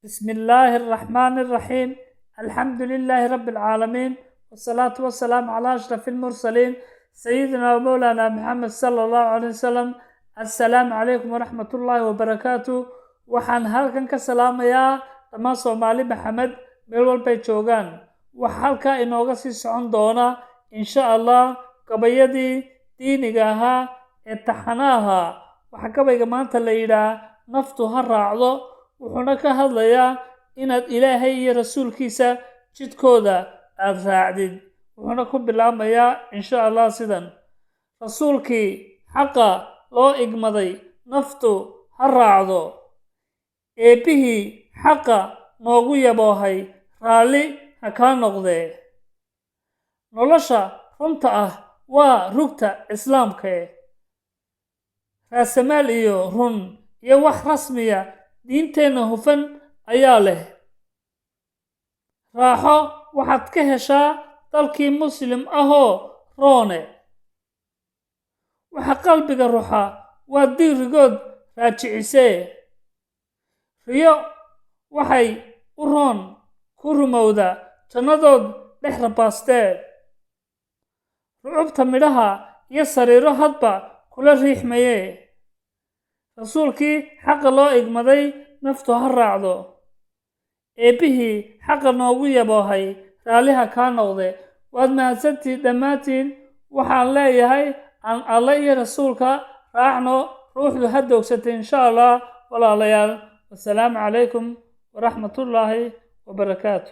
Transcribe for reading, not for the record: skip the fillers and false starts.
بسم الله الرحمن الرحيم. الحمد لله رب العالمين، والصلاة والسلام على أشرف المرسلين سيدنا ومولانا محمد صلى الله عليه وسلم. السلام عليكم ورحمة الله وبركاته. waxaan halkan ka salaamayaa dhammaan Soomaali Maxamed meel walba ay joogaan. Waxa halka inooga sii socon doona insha Allah gabayadii diiniga ahaa ee taxanaha. waxa gabayga maanta la yiraahdo naftu ha raacdo, wuxuuna ka hadlayaa inaad Ilaahay iyo rasuulkiisa jidkooda aad raacdid. wuxuuna ku bilaamayaa insha Allah sidan: rasuulkii xaqa loo igmaday naftu ha raacdo, eebihii xaqa noogu yaboohay raalli ha kaa noqdee. nolosha runta ah waa rugta islaamka raasamaal iyo run iyo wax rasmiya diinteenna hufan ayaa leh. raaxo waxaad ka heshaa dalkii muslim ahoo roone. waxa qalbiga ruuxa waa diirigood raajicisee. riyo waxay u roon ku rumowda jannadood dhex rabaastee. rucubta midhaha iyo sariiro hadba kula riixmayee. rasuulkii xaqa loo igmaday naftu ha raacdo, eebbihii xaqa noogu yaboohay raalli ha kaa noqde. waad mahadsantihiin dhammaantiin. waxaan leeyahay aan alle iyo rasuulka raacno, ruuxdu ha doogsatay insha Allah. walaalayaal, wassalaamu calaykum waraxmatullaahi wabarakaatu.